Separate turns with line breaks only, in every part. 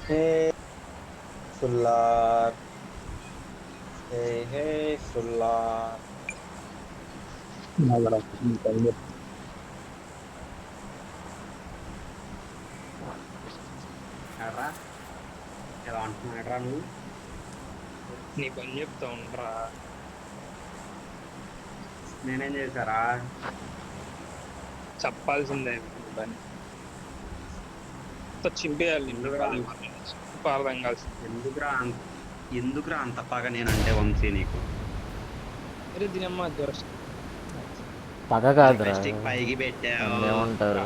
Hey, Solar. Hey, Solar.
ఎరా ఎలా అంటున్నాడురా నువ్వు?
నీ పని చెప్తా ఉండరా.
నేనేం చేశారా?
చెప్పాల్సిందే నీ పని చింపేయాలి నిన్ను
ఎందుకురా
అర్థం కాల్సింది.
ఎందుకురా ఎందుకురా అంత పగ నేనంటే వంశీ నీకు?
అరే దీనమ్మ దురస్త
పగ కాదురా,
స్టిక్ పైకి పెట్టావు.
ఏమంటారు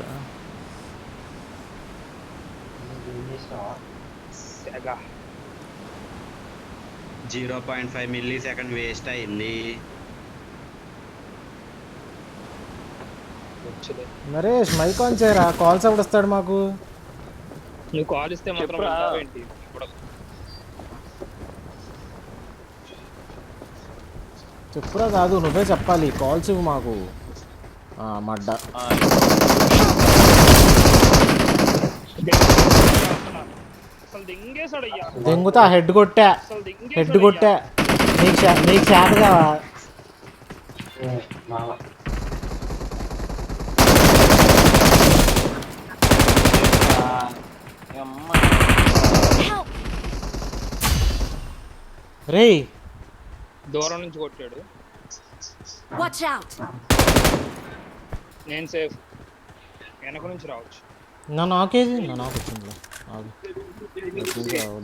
సెగ
0.5 మిల్లీ సెకండ్ వేస్ట్ అయింది.
వచ్చలే.
నరేష్ మైక్ ఆన్ చేయరా, కాల్స్ అప్పుడు వస్తాడు మాకు.
నువ్వు కాల్ ఇస్తే మాత్రం ఏంటి ఇప్పుడు
చెప్పురా కాదు, నువ్వే చెప్పాలి, కాల్స్ ఇవ్వు మాకు. మడ్డ
అసలు దింగేసాడు అయ్యా.
దెంగుతా, హెడ్ కొట్టా,
అసలు
హెడ్
దింగేసాడు
కొట్టా. నీకు చేతగా రే.
దూరం నుంచి కొట్టాడు. నేను సేఫ్, వెనక నుంచి రావచ్చు.
నాకేది నాకు వచ్చింది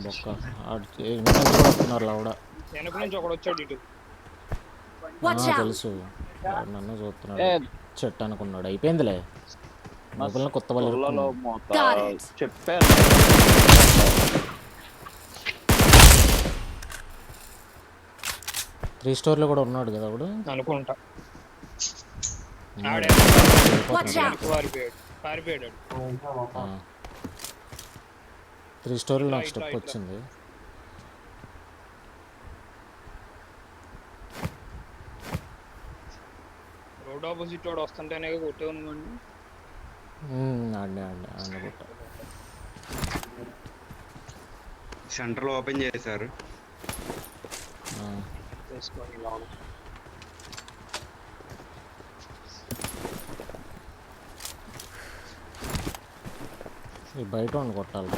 బొక్క వస్తున్నారు లౌడ.
వెనక నుంచి ఒకడు వచ్చాడు ఇటు.
తెలుసు, నన్ను చూస్తున్నాడు. చెట్టు అనుకున్నాడు, అయిపోయిందిలే. మొబైల్ కొత్త వాళ్ళు
చెప్పాను.
3 స్టోర్లో కూడా ఉన్నాడు కదా అప్పుడు
అనుకుంటా. పారిపోయాడు.
3 స్టోరీలో నాకు స్టెప్ వచ్చింది.
రోడ్ ఆపోజిట్ వాడు వస్తుంటేనే కొట్టే ఉన్నాడు.
ఆడిన
సెంటర్ ఓపెన్ చేశారు. ఈ బయట ఉండి కొట్టాలి.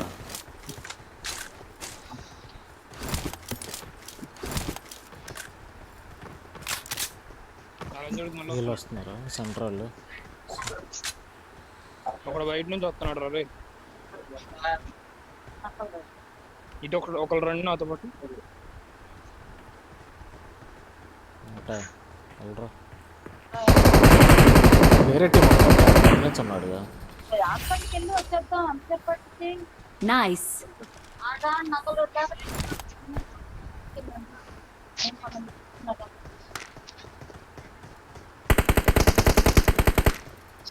వీళ్ళు వస్తున్నారు సెంటర్ వాళ్ళు.
ఒకడు బయట నుంచి వస్తున్నాడు రే. ఇటు ఒకళ్ళు రండి నాతో పాటు.
వేరే టీం ఉన్నాడుగా.
నైస్.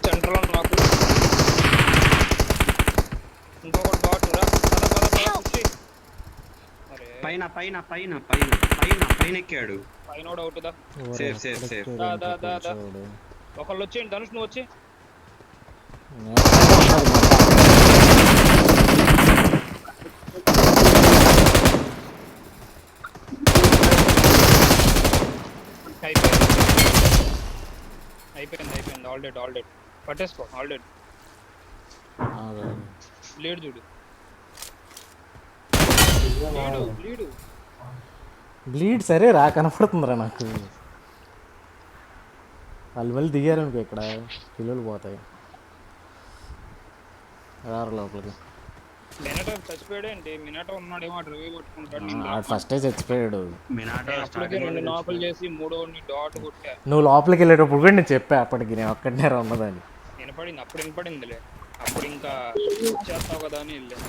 సెంటర్ లో నాకు ఇంకొకటి డాట్ రా.
పైన పైన పైన పైన పైన పైన ఎక్కాడు.
పైన అవుతుందా?
Safe safe safe.
ఒకళ్ళు వచ్చేయండి. ధనుష్ నువ్వు వచ్చి. అయిపోయింది ఆల్రెడీ పట్టేసుకో. ఆల్రెడీ లేడు చూడు.
బ్లీడ్ సరే రా, కనపడుతుందిరా నాకు. వాళ్ళు మళ్ళీ దిగారు అనుకో, ఇక్కడ పిల్లలు పోతాయి. రారు లోపలికి. ఫస్టే చచ్చిపోయాడు. నువ్వు లోపలికి వెళ్ళేటప్పుడు కూడా నేను చెప్పా అప్పటికి, నేను ఒక్కడనే ఉన్నదని.
వినపడింది, అప్పుడు వినపడిందిలే. అప్పుడు ఇంకా చేస్తావు కదా అని వెళ్ళాను.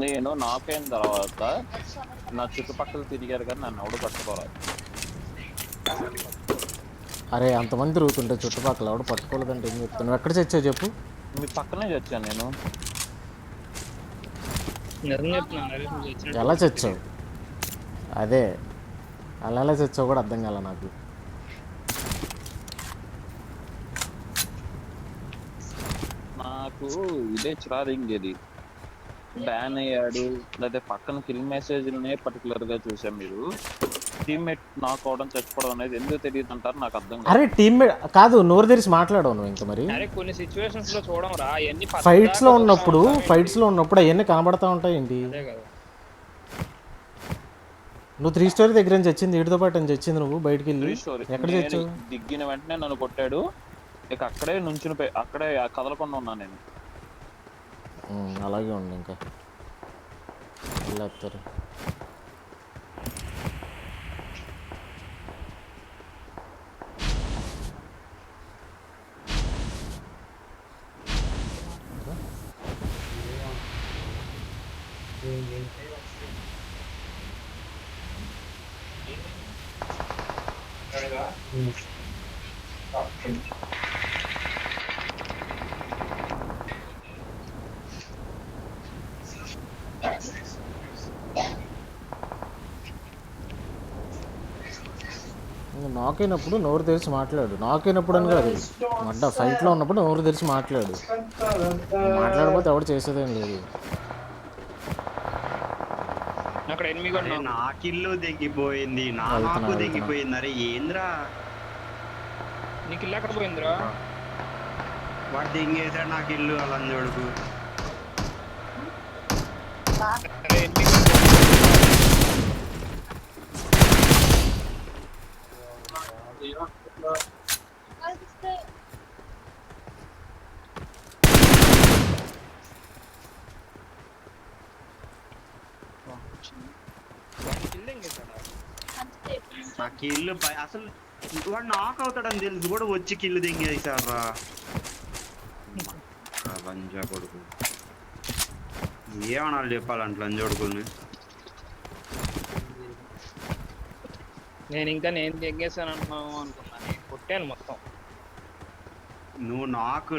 నేను నాకైన తర్వాత నా చుట్టుపక్కల తిరిగారు కానీ నన్ను ఎవడు పట్టుకోవాలి.
అరే అంతమంది తిరుగుతుంటే చుట్టుపక్కల ఎవడు పట్టుకోలేదంటే ఏం చెప్తాను. నువ్వు ఎక్కడ చచ్చావు చెప్పు.
మీ పక్కనే చచ్చాను నేను.
ఎలా చచ్చావు? అదే అలా ఎలా చచ్చావు కూడా అర్థం కాల నాకు.
నా నాకు ఇదే చిరారింగ్ ఇది బ్యాన్ అయ్యాడు లేదా పక్కన కిల్ మెసేజ్లనే పర్టికులర్ గా చూసాం. మీరు టీమ్మేట్ నాక్ అవడం చచ్చిపోవడం అనేది ఎందుకు తెలియదు అంటారు, నాకు అర్థం కాదు.
అరే టీమ్మేట్ కాదు, నోరు తెరిచి మాట్లాడవు నువ్వు ఇంకా మరి.
అరే కొన్ని సిచ్యువేషన్స్ లో చూడం రా అవన్నీ
ఫైట్స్ లో ఉన్నప్పుడు అవన్నీ కనబడతా ఉంటాయి ఏంటి?
అదే కదా.
నువ్వు 3 స్టోరీ దగ్గర నుంచి వచ్చింది, వీటితో పాటు నుంచి వచ్చింది. నువ్వు బయటికి వెళ్ళి ఎక్కడ తెచ్చావు?
దిగిన వెంటనే నన్ను కొట్టాడు, ఇక అక్కడే నుంచుని అక్కడే కదలకుండా ఉన్నాను నేను.
అలాగే ఉండు, ఇంకా వెళ్ళేస్తారు. నాకైనప్పుడు నోరు తెరిచి మాట్లాడు. నాకైనప్పుడు అని కాదు, ఫైట్లో ఉన్నప్పుడు నోరు తెరిచి మాట్లాడు. మాట్లాడకపోతే ఎవడు చేసేదేం లేదు.
అక్కడ ఎనిమిది కూడా
నా కిల్లు దిగిపోయింది, నాకు దిగిపోయింది. అరే ఏంద్రా
నీకు ఇల్లు ఎక్కడ పోయిందిరా?
వాడు దింగేసాడు నాకు ఇల్లు అలా చూడుకు.
అరే ఎనిమిది
నా కిల్లు అసలు వాడు నాక్ అవుతాడని తెలుసు కూడా వచ్చి కిల్లు దింగేసారా లంజా కొడుకు. ఏమన్నా చెప్పాలంట లంజ కొడుకుని.
నేను దిగేసాను అంటున్నావు అనుకున్నా, నేను కొట్టాను మొత్తం.
నువ్వు నాకు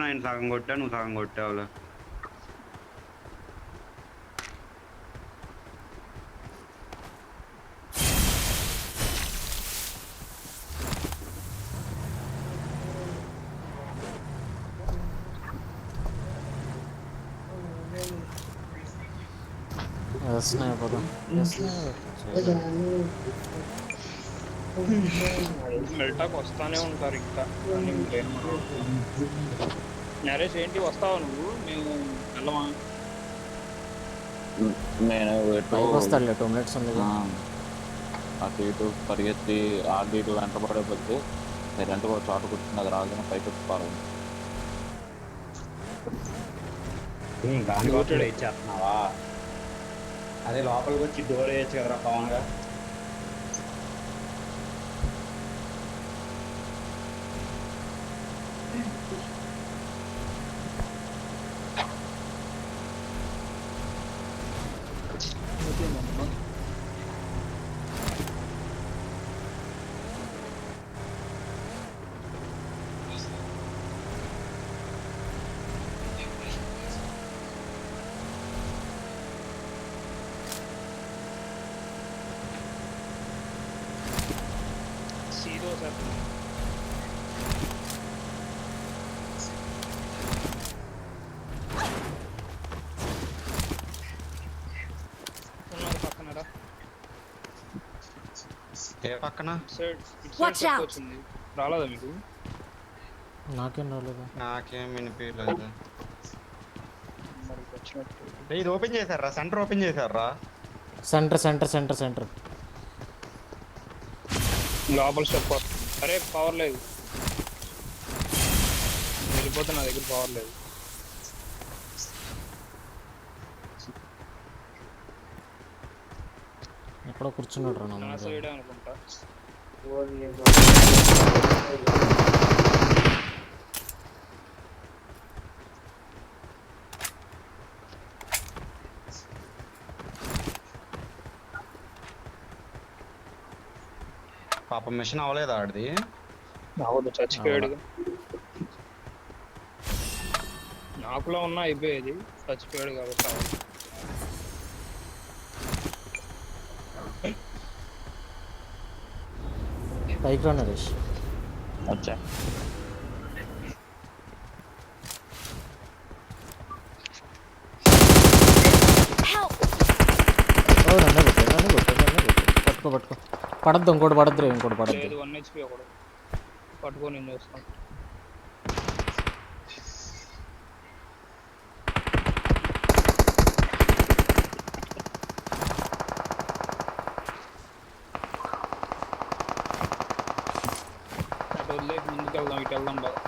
నేను సగం కొట్టా, నువ్వు సగం కొట్టావులే.
మెల్టాక్ వస్తానే ఉంటారు ఇంకా. నరేష్ ఏంటి వస్తావా నువ్వు? మేము వెళ్ళమా?
నేను
వస్తాడులే, 2 minutes ఉంది.
అటు ఇటు పరిగెత్తి ఆడి ఇటు వెంటబడే బద్దు సైలెంట్గా ఒక చోట కూర్చున్నది రాగానే పైకి వచ్చి
ఇచ్చేస్తున్నావా? అదే లోపలికి వచ్చి డోర్ వేయచ్చు కదరా పవన్ గా. పక్కన
రాలేదా మీకు?
నాకేం రాలేదు.
నాకేం వినిపించలేదు. ఇది ఓపెన్ చేశారా? సెంటర్ ఓపెన్ చేశారా?
సెంటర్
లోపల స్టెప్ వస్తుంది. అరే పవర్ లేదు, వెళ్ళిపోతే నా దగ్గర పవర్ లేదు.
ఎక్కడో కూర్చున్నాడు రా
నా సైడ్ అనుకుంటా.
పాప మిషన్ అవ్వలేదు ఆడిది.
చచ్చిపోయాడు. నాకులో ఉన్నా అయిపోయేది, చచ్చిపోయాడు కాబట్టి.
పైకి రా నరేష్.
వచ్చా
నన్నే కొట్టు పట్టుకో పడద్దు, ఇంకోటి పడద్దు, ఇంకోటి పడద్దు.
లేదు 1 HP ఒకడు పట్టుకొని నేను చూస్తాను. అటు వదిలేసి ముందుకు వెళ్దాం, ఇటు వెళ్దాం బాగా.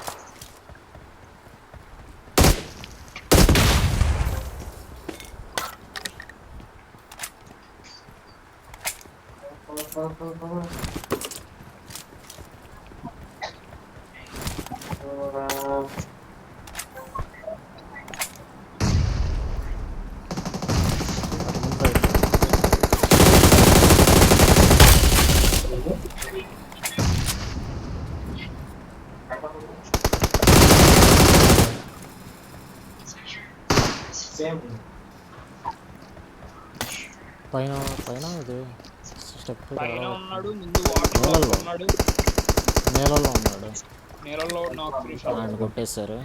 పైన ఇది స్టెప్
పైన ఉన్నాడు, ముందు వాటర్ ఉన్నాడు,
నేలలో ఉన్నాడు.
నీళ్ళలో నాకు
ఆయన కొట్టేశారు.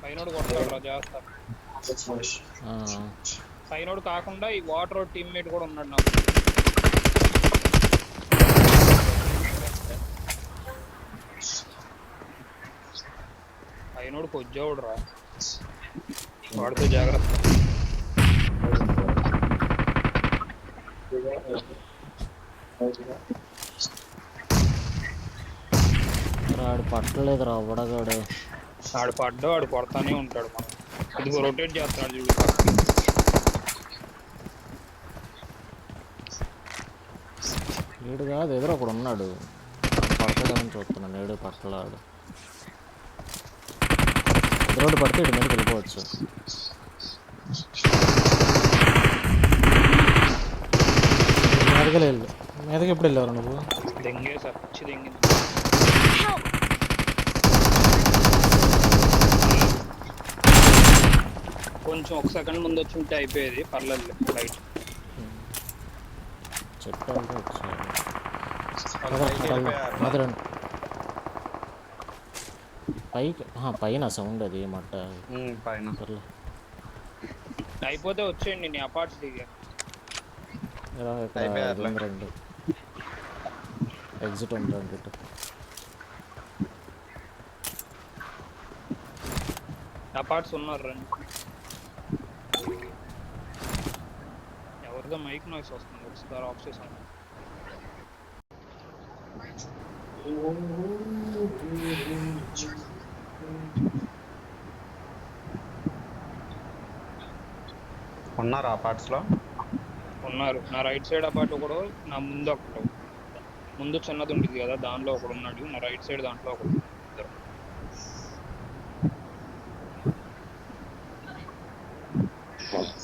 పైనోడు కొడతాడు రా జాగ్రత్త. పైనోడు కాకుండా ఈ వాటర్ టీమ్మేట్ కూడా ఉన్నాడు నాకు. పైనోడు కొజ్జావుడు రా, వాడితో జాగ్రత్త.
ఆడు పట్టలేదురా వడగాడు.
ఆడు పడ్డా ఆడు కొడతానే ఉంటాడు. మనం ఇది రొటేట్ చేస్తాడు చూడు.
వీడు కాదు, ఎదురు ఒకడు ఉన్నాడు, పడతాడని చూస్తున్నాను. నేడు పట్టలాడు. ఎదురోడు పడితే ఇటు మీదకి వెళ్ళిపోవచ్చు. మీదకి ఎప్పుడు వెళ్ళారు నువ్వు?
దెంగే సార్, పిచ్చి దెంగింది. కొంచెం 1 సెకండ్ ముందు వచ్చి ఉంటే అయిపోయేది, పర్లేదు రైట్.
చెప్పాలి పైకి పైన సౌండ్ అది మట్ట
పైన
అయిపోతే వచ్చేయండి. నీ అపార్ట్స్ దిగా
రెండు ఎగ్జిట్ ఉంటుంది.
అపార్ట్స్ ఉన్నారు రండి. ఎవరిదో మైక్ నాయిస్ వస్తుంది, ఒకసారి ఆఫ్ చేసాను.
ఉన్నారా అపార్ట్స్ లో?
ఉన్నారు. నా రైట్ సైడ్ అపార్ట్ ఒకడు, నా ముందు ఒకడు, ముందు చిన్నది ఉంటుంది కదా దానిలో ఒకడు ఉన్నాడు, నా రైట్ సైడ్ దాంట్లో ఒకడు.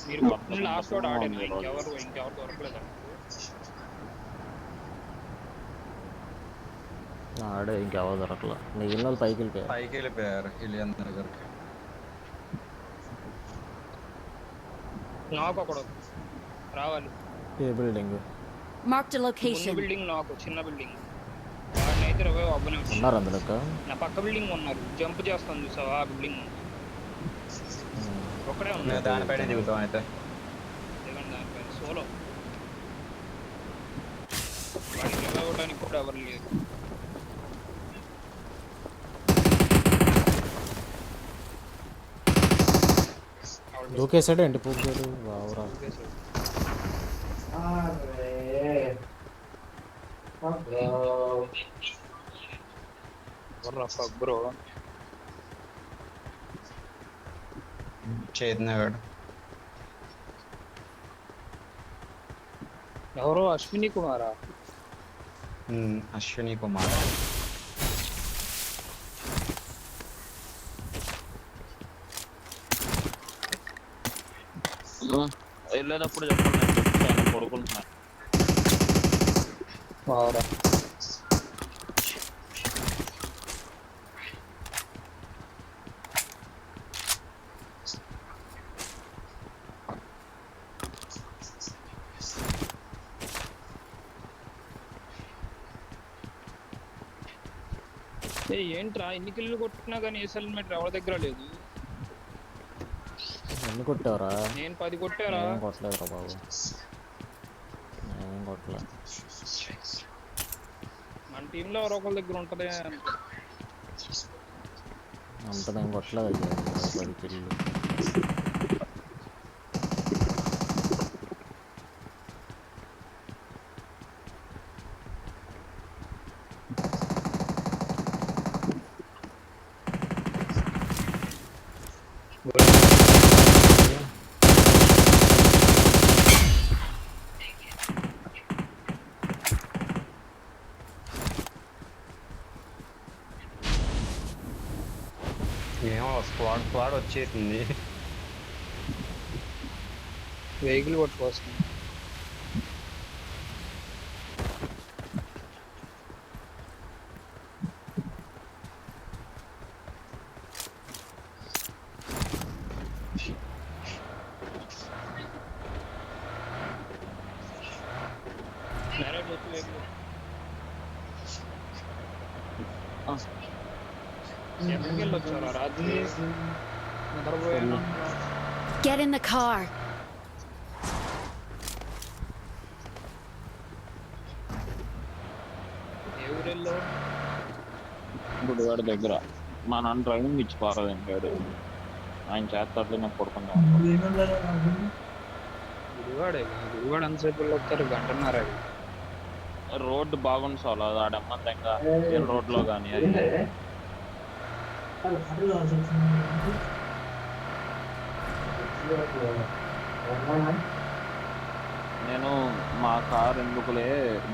మీరు మొత్తం లాస్ట్ వాడు ఆడారు, ఇంకెవరు దొరకలేదు.
ఆడే ఇంకెవరు దొరకలేదు. మిగిలిన వాళ్ళు పైకి
వెళ్ళిపోయారు ఇలియన్ దగ్గరికి.
నాకు ఒకడు రావాలి.
ఏ building?
Marked a location.
Building నాకు చిన్న బిల్డింగ్. వాడినైతే 20 అవ్వనే
ఉన్నారు అందులో.
నా పక్క బిల్డింగ్ ఉన్నారు, జంప్ చేస్తాను చూసావా ఆ బిల్డింగ్. ఒకడే ఉన్నాడు
దానిపైన దిగుతాం అయితే.
దానిపైన సోలో. వాడికి ఇవ్వడానికి కూడా ఎవరు లేదు.
దూకేసాడు ఏంటి పూజలు? వావురా.
బ్రో
చేతనగాడు
ఎవరో అశ్విని కుమారా?
అశ్విని కుమార్.
వెళ్ళేటప్పుడు చెప్పండి, నేను పడుకుంటున్నా.
ఏంట్రా ఎన్ని కిల్లు కొట్టినా కానీ ఏ సెల్మెంట్ ఎవరి దగ్గర లేదు.
ఎన్ని కొట్టావరా?
నేను 10 కొట్టారా?
కొట్టలేదురా బాబు. ఏం కొట్టలే.
మన టీంలో ఎవరో ఒకరి దగ్గర ఉంటుంది.
అంత మేము కొట్టలేదు అయ్యా 10 కిల్లు.
ఏమో స్క్వాడ్ వచ్చేసింది.
వెహికల్ కొట్టుకొస్తుంది. ఎక్కడికి వెళ్ళొచ్చారా రాత్రి? నిద్రపోయాను.
Get in the car.
ఏ ఊరు వెళ్ళావు?
గుడివాడ దగ్గర మా నాన్న డ్రైవింగ్ ఇచ్చి పారదండి. ఆయన చేస్తాడు, నేను పడుకుందాం.
గుడివాడ ఎంతసేపు వెళ్ళొస్తారు? గంటన్నర.
రోడ్డు బాగుంది సార్, అది ఆడమ్మంతంగా రోడ్లో కానీ అది. నేను మా కార్ ఎందుకులే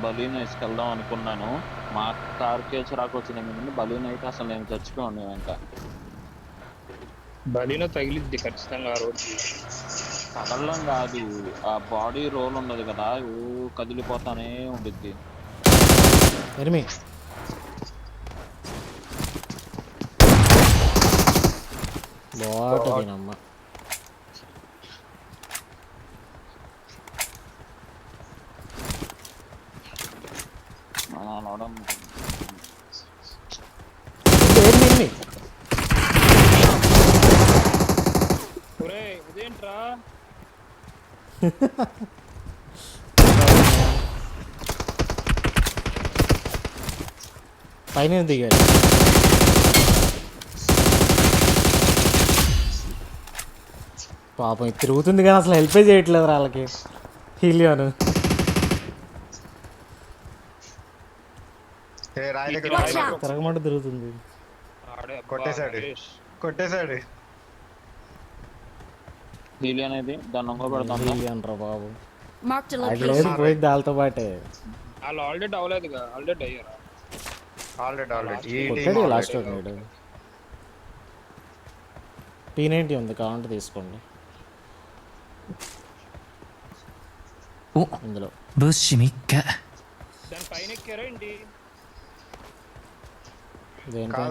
బలీనో వేసుకెళ్దాం అనుకున్నాను. మా కార్కే చిరాకు వచ్చింది. బలీనో అయితే అసలు నేను చచ్చిపోయాను. ఇంకా
బలీనో తగిలిద్ది ఖచ్చితంగా ఆ రోజు.
కదలడం కాదు, ఆ బాడీ రోల్ ఉండదు కదా, కదిలిపోతానే ఉండిద్ది.
బాగుంటుందినమ్మ.
ఇదేంట్రా
పైన దిగాడు. పాపం తిరుగుతుంది కానీ అసలు హెల్పే చేయట్లేదు వాళ్ళకి. హీలియాను తిరగమంటే తిరుగుతుంది.
కొట్టేశాడు.
హీలి అనేది దాన్ని
హీలియన్ రా బాబు.
Marked a
అది లేదు
location.
పోయింది వాళ్ళతో పాటే.
వాళ్ళు ఆల్రెడీ అవ్వలేదుగా, ఆల్రెడీ అయ్యారా?
కొట్టాడు లాస్ట్ వాడు. P90 ఉంది, కావాలంటే తీసుకోండి. ఇందులో
దాని పైన ఎక్కారా ఏంటి?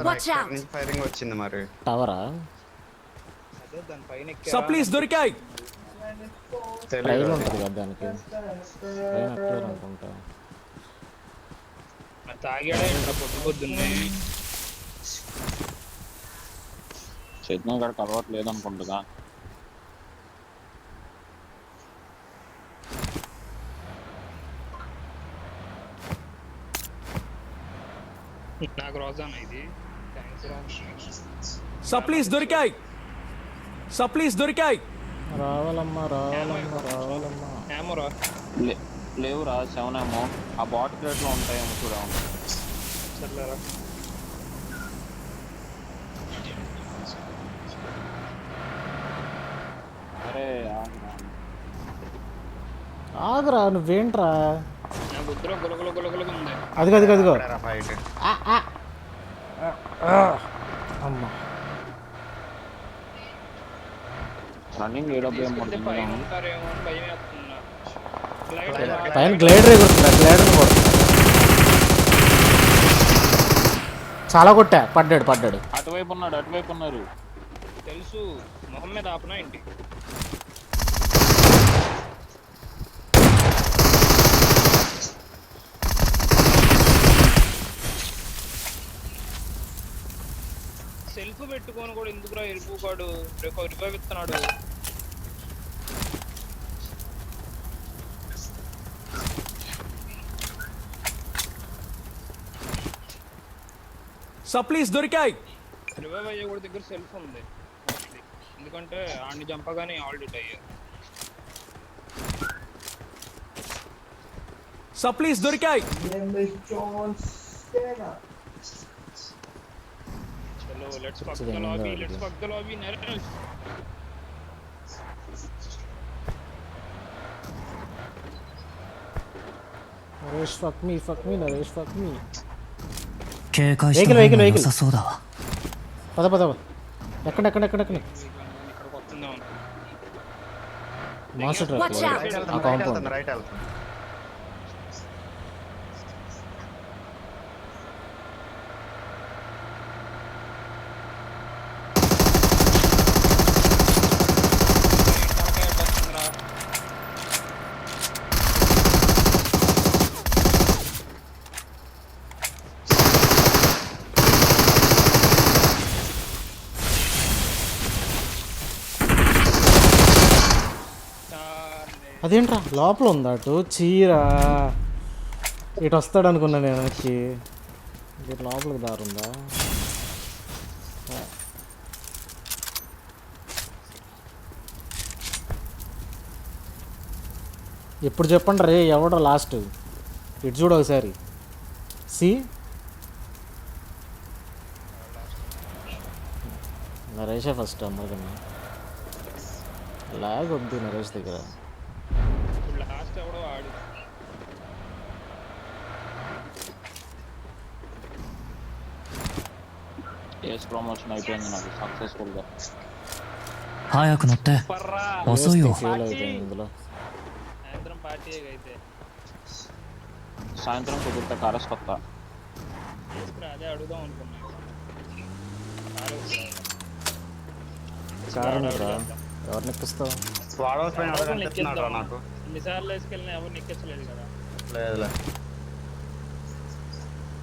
Watch out.
ఫైరింగ్ వచ్చింది మరి.
టవరా?
అదే దాని పైన ఎక్కారా?
దొరికాయి.
ట్రైల్ ఉంటుంది కదా దానికి, పైన ఎక్కారు అనుకుంటా.
తాగాడా ఏంటో పొద్దున్నే?
చైతన్య గారికి అలవాటు లేదనుకుంటుగా.
నాకు రోజానా ఇది. థ్యాంక్స్ రా.
సప్లీస్ దొరికాయి.
రావాలమ్మా రావాలమ్మా రావాలమ్మా.
ఏమోరా
లేవురా 7 ఏమో ఆ బాట్ ప్లేట్లో ఉంటాయేమో చూడ.
సర్లేరా.
అరే
ఆగురా నువ్వేంట్రా.
నా బుద్ధిలో గులగులగులగులుగా ఉంది.
అదిగో అమ్మా.
రన్నింగ్ ఏడబ్ల్యూ
పైన ఉంటారేమో అని భయం వేస్తున్నా.
పైన గ్లైడర్ ఎగురుతుందా? గ్లైడర్ కొడుతుంది. చాలా కొట్టా. పడ్డాడు.
అటువైపు ఉన్నారు.
తెలుసు, మొహం మీద ఆపనా ఏంటి? సెల్ఫ్ పెట్టుకొని కూడా ఎందుకురా వెళ్ళిపోకాడు? రివైవ్ ఇస్తున్నాడు.
Supplies దొరికాయి.
రివైవ్ అయ్యే కూడా దగ్గర సెల్ఫ్ ఉంది మోస్ట్లీ, ఎందుకంటే ఆడిని చంపగానే ఆల్రెడీ అయ్యారు.
Supplies దొరికాయి.
చలో let's fuck the lobby, let's fuck the lobby Naresh.
Naresh fuck me Naresh fuck me.
警戒した方が良さそうだわ。
పద ఎక్కడ
ఇక్కడికి వస్తుందాం.
Master track
Watch out.
ఆ కాంపౌండ్.
రైట్ వెళ్తుంది.
అదేంట్రా లోపల ఉందా అటు చీర ఇటు వస్తాడు అనుకున్నా నేను వెనక్కి. ఇటు లోపలికి దారుందా? ఎప్పుడు చెప్పండి రే ఎవడో లాస్ట్ ఇటు చూడు ఒకసారి. నరేషే ఫస్ట్ అందరికన్నా. లాగ్ వద్దు నరేష్ దగ్గర.
లాస్ట్ ఎవడో ఆడు.
ఏస్ ప్రమోషన్ అయిపోయింది నాకు సక్సెస్ఫుల్ గా.
早く乗って。
పర్రా
遅いよ。
ఫెయిల్ అయిపోయింది ఇందులో.
సాయంత్రం పార్టీ అయితే
సాయంత్రం కుదిరితే కారస్ కొత్త.
అదే అడుగుదాం అనుకున్నా.
కారణం రా ఎవరిని ఎక్కిస్తావు?
వాడు పైన ఎవడో కనిపిస్తున్నాడు రా నాకు.
ఎన్నిసార్లు వేసుకెళ్ళినా ఎవరు ఎక్కించలేదు కదా.
లేదులే.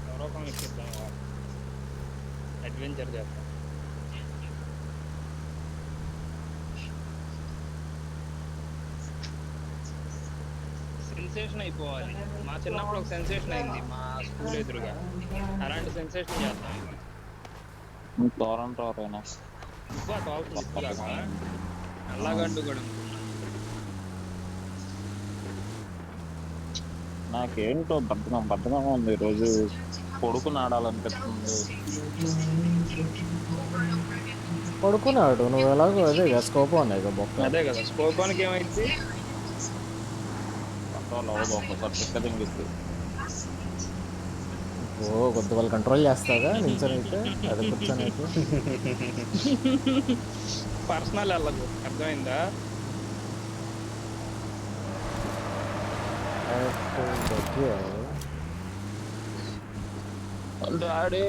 ఎవరో ఒక ఎక్కిద్దాం, అడ్వెంచర్ చేద్దాం. సెన్సేషన్ అయిపోవాలి. మా చిన్నప్పుడు ఒక సెన్సేషన్ అయింది మా స్కూల్ ఎదురుగా, అలాంటి సెన్సేషన్ చేద్దాం.
టోరెంట్ ఎవరైనా
ఇంకా తోలుతుందాకా నల్లగడ్డు కూడా
నాకేంటో బద్ధంగా ఉంది ఈరోజు. కొడుకుని ఆడాలనిపిస్తుంది.
పడుకున్నాడు నువ్వు ఎలాగో అదే స్కోప్ ఉన్నాయి కదా బొక్క.
అదే కదా స్కోపానికి ఏమైంది.
కంట్రోల్ అవ్వదు, ఒక్కసారి చెక్క దింగిద్ది.
ఓ కొద్ది వాళ్ళు కంట్రోల్ చేస్తాగా నిల్చొని అయితే అదే కూర్చొని అయితే.
పర్సనల్ వెళ్ళదు, అర్థమైందా.
డాడీ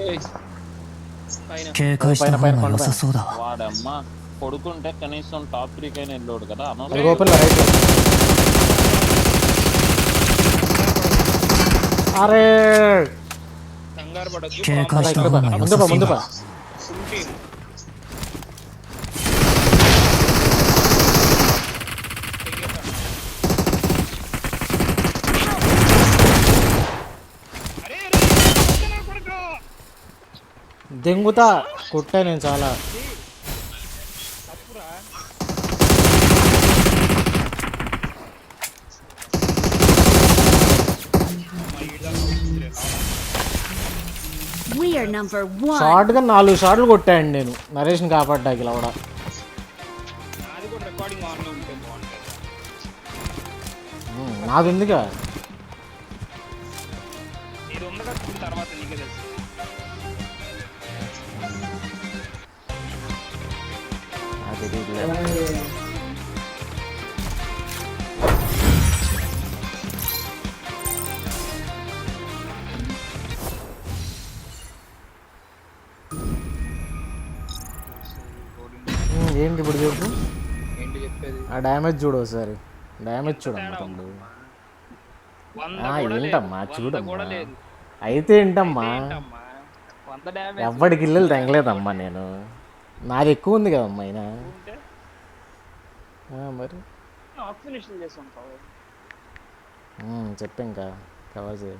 警戒した方が良さそうだわ。
వాడమ్మ కొడుకుంటే కనీసం టాప్ 3 కైనా వెళ్ళాడు కదా.
అది ఓపెన్ రైట్. అరే
కంగారు పడద్దు.
警戒した方が良
ముందు
さ
పా
そう
ముందు
だ
పా.
わ。
దెంగుతా కొట్టా నేను చాలా.
We are number 1.
షార్ట్గా 4 షాట్లు కొట్టాయండి నేను నరేష్ని కాపాడ్డాకి ఇలా కూడా.
నాది కూడా రికార్డింగ్ ఆన్లో ఉంటే బాగుంటుంది.
నాది ఉందిగా.
ఇది ఉండగా తర్వాత నీకే తెలుసు.
అది ఏంటి ఇప్పుడు చూడు.
ఏంటి చెప్పేది.
ఆ డ్యామేజ్ చూడు ఒకసారి. డ్యామేజ్ చూడమ్మా తమ్ముడు. ఏంటమ్మా చూడమ్మా. అయితే ఏంటమ్మా ఎవ్వడికి ఇల్లు తెంగలేదమ్మా నేను. నాది ఎక్కువ ఉంది కదమ్మా అయినా మరి.
ఫినిష్ చేసి ఉంటావు.
చెప్పు ఇంకా కవర్ చేయి.